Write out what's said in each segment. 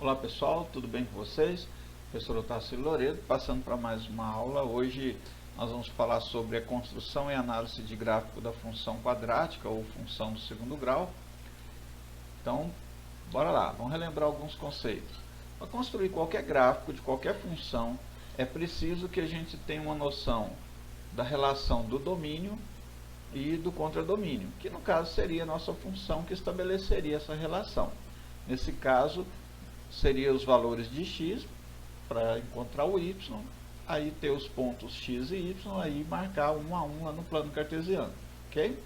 Olá pessoal, tudo bem com vocês? Professor Otávio Loredo, passando para mais uma aula. Hoje nós vamos falar sobre a construção e análise de gráfico da função quadrática ou função do segundo grau. Então, bora lá, vamos relembrar alguns conceitos. Para construir qualquer gráfico de qualquer função, é preciso que a gente tenha uma noção da relação do domínio e do contradomínio, que no caso seria a nossa função que estabeleceria essa relação. Nesse caso, seria os valores de x para encontrar o y, aí ter os pontos x e y, aí marcar um a um lá no plano cartesiano, ok?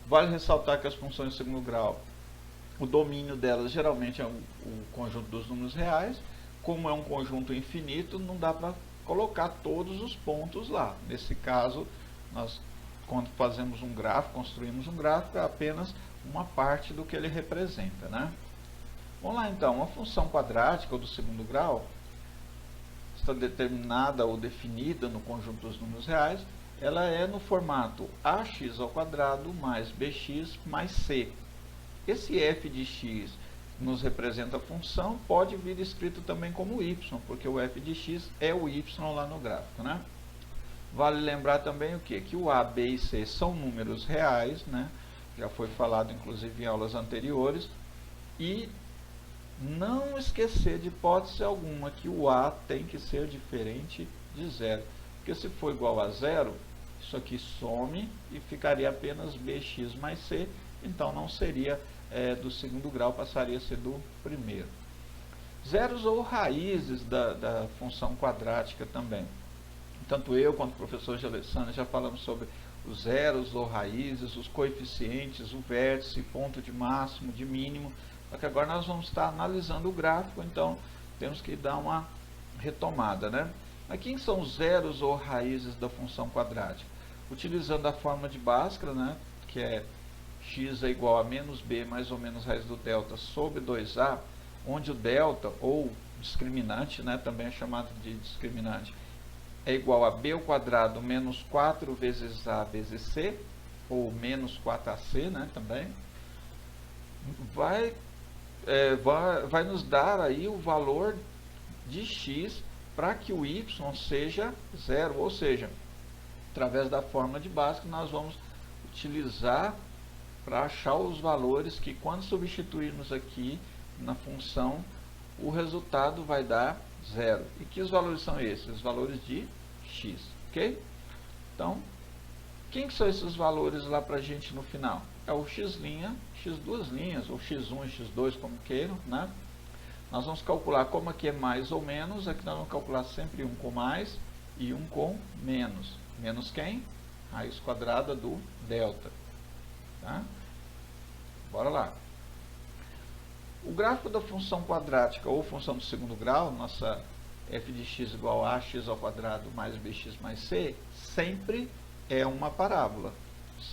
Vale ressaltar que as funções de segundo grau, o domínio delas geralmente é o conjunto dos números reais. Como é um conjunto infinito, não dá para colocar todos os pontos lá. Nesse caso, nós, quando fazemos um gráfico, construímos um gráfico, é apenas uma parte do que ele representa, né? Vamos lá então, uma função quadrática ou do segundo grau está determinada ou definida no conjunto dos números reais. Ela é no formato ax ao quadrado mais bx mais c. Esse f de x nos representa a função, pode vir escrito também como y, porque o f de x é o y lá no gráfico, né? Vale lembrar também o quê? Que o a, b e c são números reais, né? Já foi falado inclusive em aulas anteriores. E não esquecer de hipótese alguma que o a tem que ser diferente de zero. Porque se for igual a zero, isso aqui some e ficaria apenas bx mais c, então não seria do segundo grau, passaria a ser do primeiro. Zeros ou raízes da função quadrática também. Tanto eu quanto o professor Alessandro já falamos sobre os zeros ou raízes, os coeficientes, o vértice, ponto de máximo, de mínimo. Só que agora nós vamos estar analisando o gráfico, então temos que dar uma retomada, né? Mas quem são os zeros ou raízes da função quadrática? Utilizando a fórmula de Bhaskara, né, que é x é igual a menos b mais ou menos raiz do delta sobre 2a, onde o delta, ou discriminante, né, também é chamado de discriminante, é igual a b ao quadrado menos 4 vezes a vezes c, ou menos 4ac, né, também, vai nos dar aí o valor de x para que o y seja zero, ou seja, através da fórmula de Bhaskara nós vamos utilizar para achar os valores que, quando substituirmos aqui na função, o resultado vai dar zero. E que os valores são esses? Os valores de x, ok? Então, quem que são esses valores lá para a gente no final? É o x', x duas linhas, ou x1 e x2, como queiram, né? Nós vamos calcular como aqui é mais ou menos, aqui nós vamos calcular sempre um com mais e um com menos. Menos quem? Raiz quadrada do delta. Tá? Bora lá. O gráfico da função quadrática ou função do segundo grau, nossa f de x igual a ax ao quadrado mais bx mais c, sempre é uma parábola.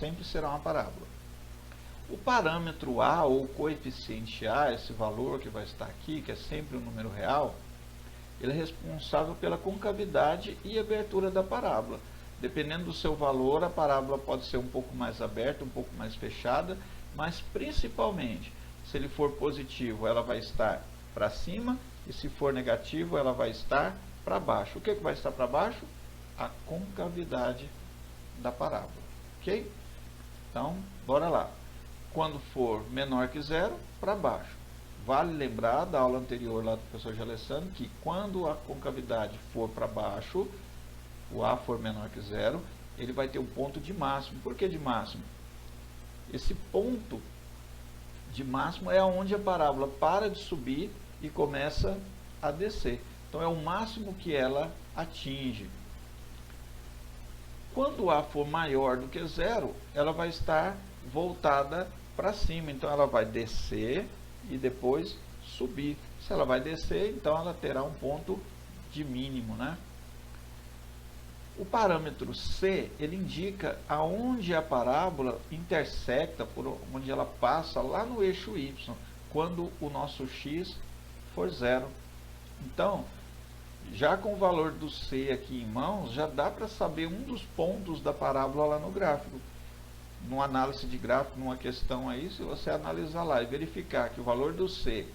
Sempre será uma parábola. O parâmetro a, ou coeficiente a, esse valor que vai estar aqui, que é sempre um número real, ele é responsável pela concavidade e abertura da parábola. Dependendo do seu valor, a parábola pode ser um pouco mais aberta, um pouco mais fechada, mas principalmente, se ele for positivo, ela vai estar para cima, e se for negativo, ela vai estar para baixo. O que vai estar para baixo? A concavidade da parábola, ok? Então, bora lá. Quando for menor que zero, para baixo. Vale lembrar da aula anterior lá do professor Alessandro que quando a concavidade for para baixo, o a for menor que zero, ele vai ter um ponto de máximo. Por que de máximo? Esse ponto de máximo é onde a parábola para de subir e começa a descer. Então é o máximo que ela atinge. Quando a for maior do que zero, ela vai estar voltada para cima. Então ela vai descer e depois subir. Se ela vai descer, então ela terá um ponto de mínimo, né? O parâmetro c, ele indica aonde a parábola intersecta, por onde ela passa lá no eixo y, quando o nosso x for zero. Então, já com o valor do c aqui em mãos, já dá para saber um dos pontos da parábola lá no gráfico. numa análise de gráfico, numa questão aí, se você analisar lá e verificar que o valor do C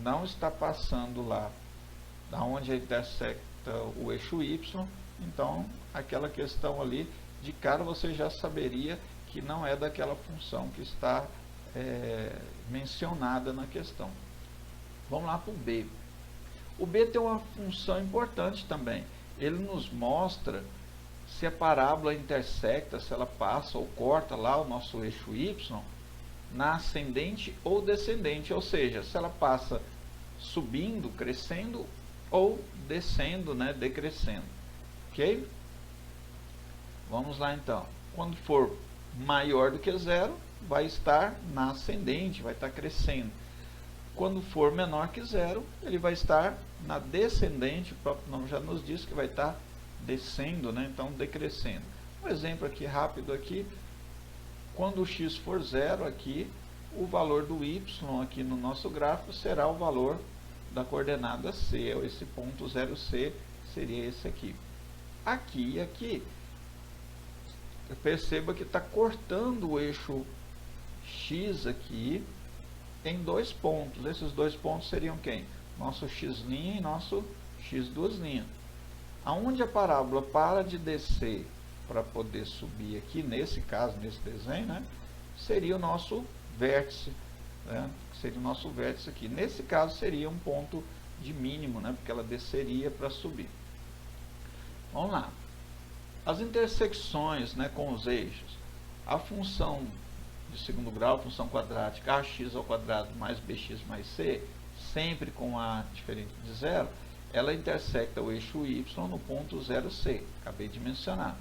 não está passando lá, da onde intersecta o eixo Y, então aquela questão ali, de cara você já saberia que não é daquela função que está mencionada na questão. Vamos lá para o B. O B tem uma função importante também. Ele nos mostra se a parábola intersecta, se ela passa ou corta lá o nosso eixo Y na ascendente ou descendente, ou seja, se ela passa subindo, crescendo, ou descendo, né, decrescendo. Ok? Vamos lá então. Quando for maior do que zero, vai estar na ascendente, vai estar crescendo. Quando for menor que zero, ele vai estar na descendente, o próprio nome já nos diz que vai estar descendo, né? Então decrescendo. Um exemplo aqui rápido aqui, quando o x for zero aqui, o valor do y aqui no nosso gráfico será o valor da coordenada C, esse ponto 0C seria esse aqui. Aqui e aqui, perceba que está cortando o eixo x aqui em dois pontos. Esses dois pontos seriam quem? Nosso x' e nosso x'. Aonde a parábola para de descer para poder subir aqui, nesse caso, nesse desenho, né, seria o nosso vértice, né, seria o nosso vértice aqui. Nesse caso seria um ponto de mínimo, né, porque ela desceria para subir. Vamos lá. As intersecções, né, com os eixos. A função de segundo grau, função quadrática, ax² mais bx mais c, sempre com a diferente de zero, ela intersecta o eixo y no ponto 0C, acabei de mencionar.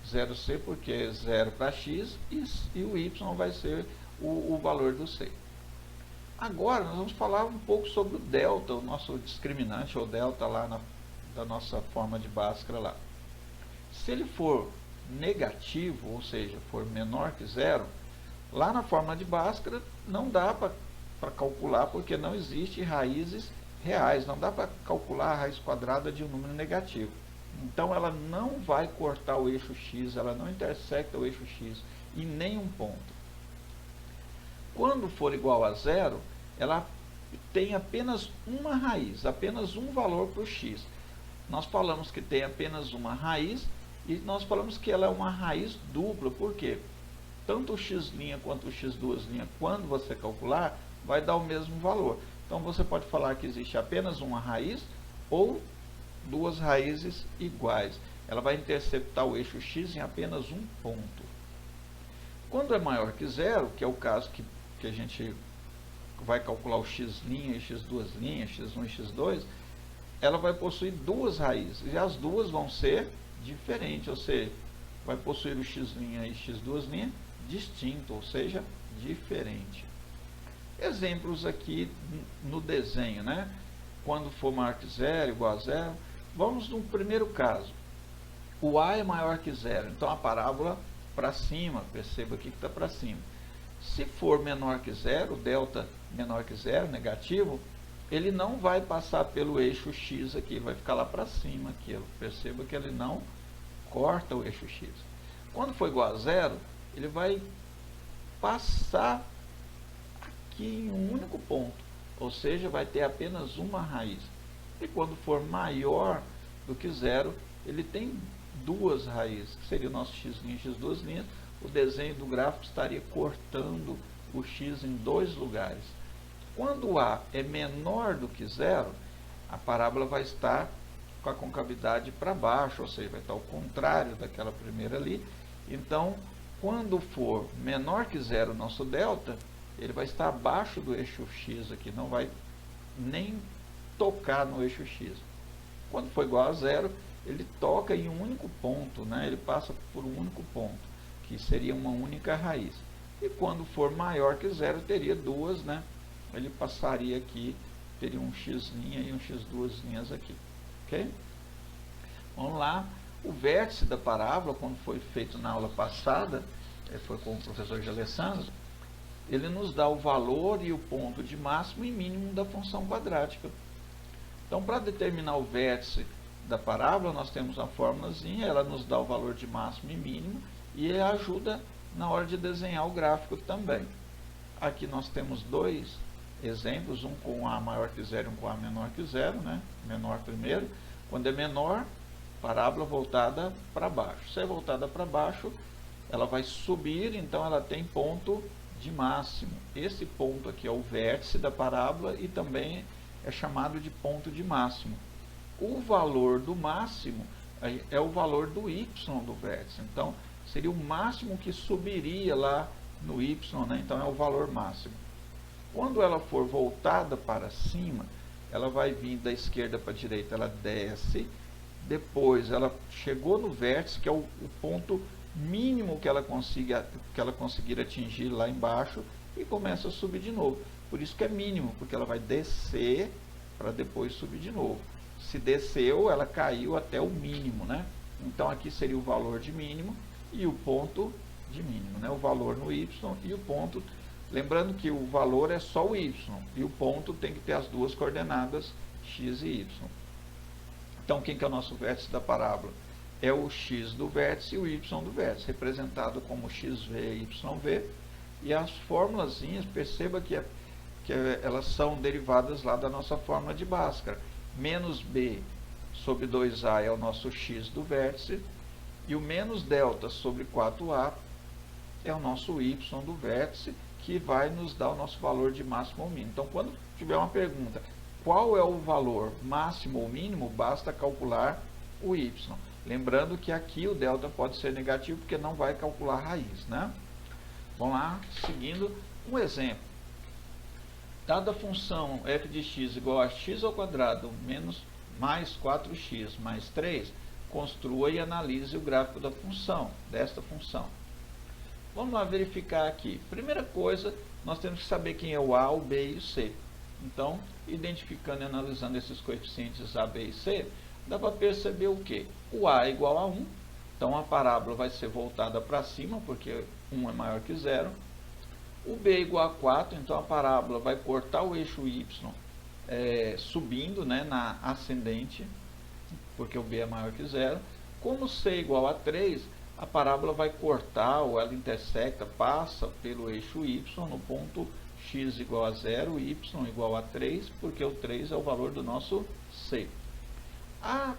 0C porque é 0 para x e o y vai ser o valor do c. Agora nós vamos falar um pouco sobre o delta, o nosso discriminante, ou delta lá da nossa forma de Bhaskara lá. Se ele for negativo, ou seja, for menor que zero, lá na forma de Bhaskara não dá para calcular, porque não existe raízes reais, não dá para calcular a raiz quadrada de um número negativo. Então ela não vai cortar o eixo x, ela não intersecta o eixo x em nenhum ponto. Quando for igual a zero, ela tem apenas uma raiz, apenas um valor para o x. Nós falamos que tem apenas uma raiz e nós falamos que ela é uma raiz dupla, por quê? Tanto o x' quanto o x', quando você calcular, vai dar o mesmo valor. Então você pode falar que existe apenas uma raiz ou duas raízes iguais. Ela vai interceptar o eixo x em apenas um ponto. Quando é maior que zero, que é o caso que a gente vai calcular o x' e x', x1 e x2, ela vai possuir duas raízes, e as duas vão ser diferentes, ou seja, vai possuir o x' e x2' distinto, ou seja, diferente. Exemplos aqui no desenho, né? Quando for maior que zero, igual a zero, vamos no primeiro caso. O A é maior que zero, então a parábola para cima, perceba aqui que está para cima. Se for menor que zero, delta menor que zero, negativo, ele não vai passar pelo eixo x aqui, vai ficar lá para cima aqui. Perceba que ele não corta o eixo x. Quando for igual a zero, ele vai passar aqui em um único ponto, ou seja, vai ter apenas uma raiz. E quando for maior do que zero, ele tem duas raízes, que seria o nosso x' e x2'. O desenho do gráfico estaria cortando o x em dois lugares. Quando A é menor do que zero, a parábola vai estar com a concavidade para baixo, ou seja, vai estar ao contrário daquela primeira ali. Então, quando for menor que zero o nosso delta, ele vai estar abaixo do eixo x aqui, não vai nem tocar no eixo x. Quando for igual a zero, ele toca em um único ponto, né? Ele passa por um único ponto, que seria uma única raiz. E quando for maior que zero, teria duas, né? Ele passaria aqui, teria um x' e um x2' aqui. Ok? Vamos lá. O vértice da parábola, quando foi feito na aula passada, foi com o professor Alessandro, ele nos dá o valor e o ponto de máximo e mínimo da função quadrática. Então, para determinar o vértice da parábola, nós temos uma fórmulazinha, ela nos dá o valor de máximo e mínimo, e ajuda na hora de desenhar o gráfico também. Aqui nós temos dois exemplos, um com A maior que zero e um com A menor que zero, né? Menor primeiro. Quando é menor, parábola voltada para baixo. Se é voltada para baixo, ela vai subir, então ela tem ponto de máximo. Esse ponto aqui é o vértice da parábola e também é chamado de ponto de máximo. O valor do máximo é o valor do y do vértice. Então, seria o máximo que subiria lá no y, né? Então é o valor máximo. Quando ela for voltada para cima, ela vai vir da esquerda para a direita, ela desce, depois ela chegou no vértice, que é o ponto mínimo que ela conseguir atingir lá embaixo, e começa a subir de novo. Por isso que é mínimo, porque ela vai descer para depois subir de novo. Se desceu, ela caiu até o mínimo, né? Então aqui seria o valor de mínimo e o ponto de mínimo, né? O valor no y e o ponto. Lembrando que o valor é só o y e o ponto tem que ter as duas coordenadas x e y. Então quem que é o nosso vértice da parábola? É o x do vértice e o y do vértice, representado como xv e yv. E as formulazinhas, perceba que elas são derivadas lá da nossa fórmula de Bhaskara. Menos b sobre 2a é o nosso x do vértice, e o menos delta sobre 4a é o nosso y do vértice, que vai nos dar o nosso valor de máximo ou mínimo. Então, quando tiver uma pergunta, qual é o valor máximo ou mínimo, basta calcular o y. Lembrando que aqui o delta pode ser negativo, porque não vai calcular a raiz, né? Vamos lá, seguindo um exemplo. Dada a função f de x igual a x ao quadrado menos mais 4x mais 3, construa e analise o gráfico desta função. Vamos lá verificar aqui. Primeira coisa, nós temos que saber quem é o a, o b e o c. Então, identificando e analisando esses coeficientes a, b e c, dá para perceber o quê? O a é igual a 1, então a parábola vai ser voltada para cima, porque 1 é maior que 0. O b é igual a 4, então a parábola vai cortar o eixo y subindo, né, na ascendente, porque o b é maior que 0. Como c é igual a 3, a parábola vai cortar, ou ela intersecta, passa pelo eixo y no ponto x igual a 0, y igual a 3, porque o 3 é o valor do nosso c. A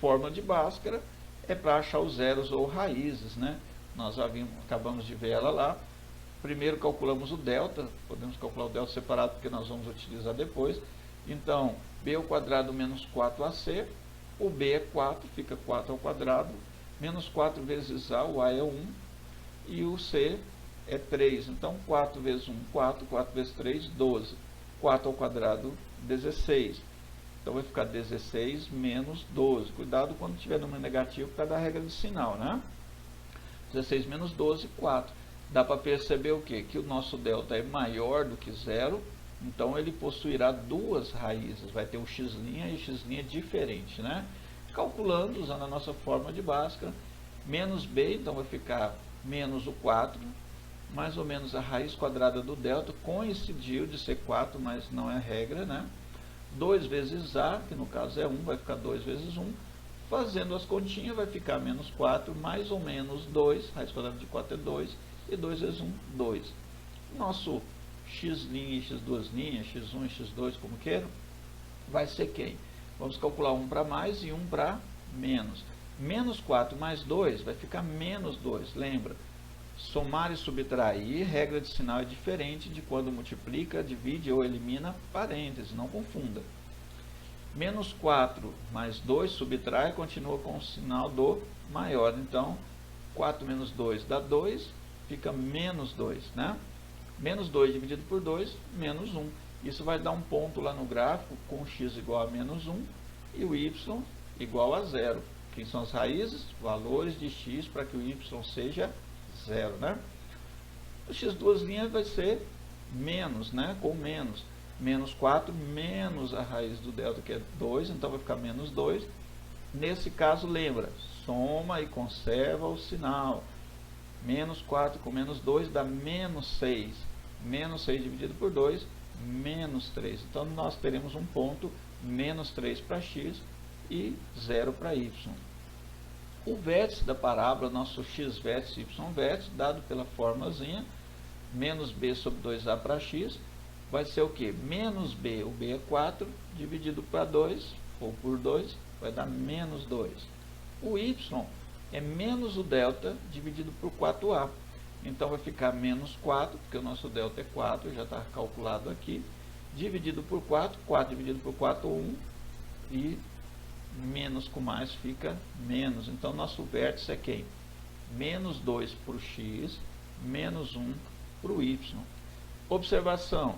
fórmula de Bhaskara é para achar os zeros ou raízes, né? Nós acabamos de ver ela lá. Primeiro calculamos o delta, podemos calcular o delta separado porque nós vamos utilizar depois. Então, b ao quadrado menos 4ac, o b é 4, fica 4 ao quadrado, menos 4 vezes a, o a é 1, e o c é 3. Então, 4 vezes 1, 4, 4 vezes 3, 12. 4 ao quadrado, 16. Então, vai ficar 16 menos 12. Cuidado quando tiver número negativo, por causa da regra de sinal, né? 16 menos 12, 4. Dá para perceber o quê? Que o nosso delta é maior do que 0, então ele possuirá duas raízes. Vai ter o x' e x' diferente, né? Calculando, usando a nossa fórmula de Bhaskara, menos b, então vai ficar menos o 4, mais ou menos a raiz quadrada do delta, coincidiu de ser 4, mas não é regra, né? 2 vezes a, que no caso é 1, vai ficar 2 vezes 1. Fazendo as continhas, vai ficar menos 4, mais ou menos 2, raiz quadrada de 4 é 2, e 2 vezes 1, 2. Nosso x' e x2', x1 e x2, como queiram, vai ser quem? Vamos calcular 1 para mais e 1 para menos. Menos 4 mais 2 vai ficar menos 2. Lembra? Somar e subtrair, regra de sinal é diferente de quando multiplica, divide ou elimina parênteses, não confunda. Menos 4 mais 2 subtrai, continua com o sinal do maior. Então, 4 menos 2 dá 2, fica menos 2, né? Menos 2 dividido por 2, menos 1. Isso vai dar um ponto lá no gráfico com x igual a menos 1 e o y igual a 0. Quem são as raízes? Valores de x para que o y seja 0, né? O x2' vai ser menos, né? Com menos. Menos 4 menos a raiz do delta, que é 2, então vai ficar menos 2. Nesse caso, lembra, soma e conserva o sinal. Menos 4 com menos 2 dá menos 6. Menos 6 dividido por 2, menos 3. Então, nós teremos um ponto menos 3 para x e 0 para y. O vértice da parábola, nosso x vértice, y vértice, dado pela formulazinha, menos b sobre 2a para x, vai ser o que? Menos b, o b é 4, dividido para 2, ou por 2, vai dar menos 2. O y é menos o delta dividido por 4a. Então vai ficar menos 4, porque o nosso delta é 4, já está calculado aqui, dividido por 4, 4 dividido por 4, 1, e menos com mais fica menos. Então nosso vértice é quem? Menos 2 para o x, menos 1 para o y. Observação,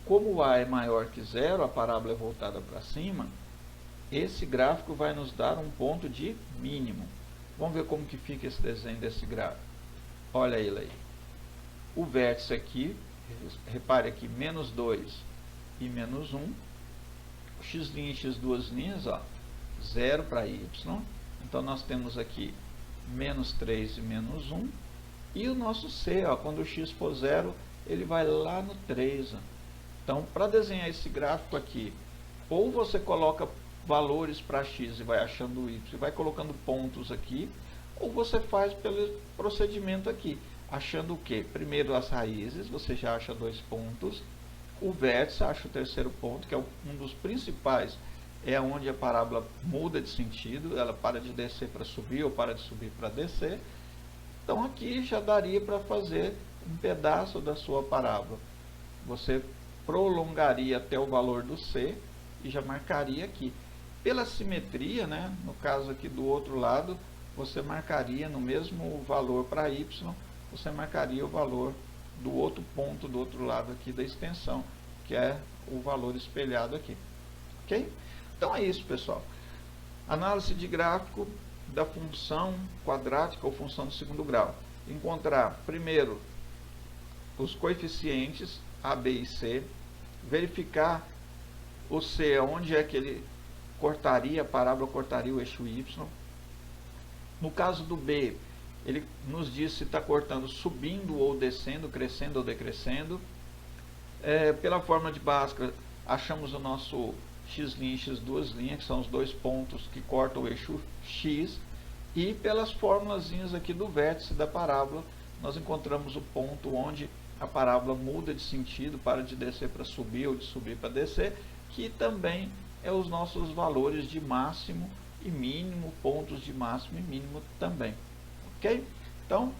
como o a é maior que zero, a parábola é voltada para cima, esse gráfico vai nos dar um ponto de mínimo. Vamos ver como que fica esse desenho desse gráfico. Olha ele aí. O vértice aqui, repare aqui, menos 2 e menos 1. X' e x2', ó, 0 para y. Então nós temos aqui menos 3 e menos 1. E o nosso c, ó, quando o x for 0, ele vai lá no 3. Ó. Então, para desenhar esse gráfico aqui, ou você coloca valores para x e vai achando o y, e vai colocando pontos aqui, ou você faz pelo procedimento aqui, achando o quê? Primeiro as raízes, você já acha 2 pontos, o vértice, acha o terceiro ponto, que é um dos principais, é onde a parábola muda de sentido, ela para de descer para subir, ou para de subir para descer. Então aqui já daria para fazer um pedaço da sua parábola. Você prolongaria até o valor do c e já marcaria aqui. Pela simetria, né, no caso aqui do outro lado, você marcaria no mesmo valor para y, você marcaria o valor do outro ponto do outro lado aqui da extensão, que é o valor espelhado aqui. Ok? Então é isso, pessoal. Análise de gráfico da função quadrática ou função de segundo grau. Encontrar, primeiro, os coeficientes a, b e c, verificar o c, onde é que ele cortaria, a parábola cortaria o eixo y. No caso do b, ele nos diz se está cortando subindo ou descendo, crescendo ou decrescendo. Pela fórmula de Bhaskara, achamos o nosso x' e x2', que são os dois pontos que cortam o eixo x. E pelas formulazinhas aqui do vértice da parábola, nós encontramos o ponto onde a parábola muda de sentido, para de descer para subir ou de subir para descer, que também é os nossos valores de máximo e mínimo, pontos de máximo e mínimo também. Ok? Então,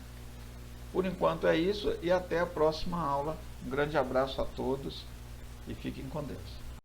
por enquanto é isso e até a próxima aula. Um grande abraço a todos e fiquem com Deus.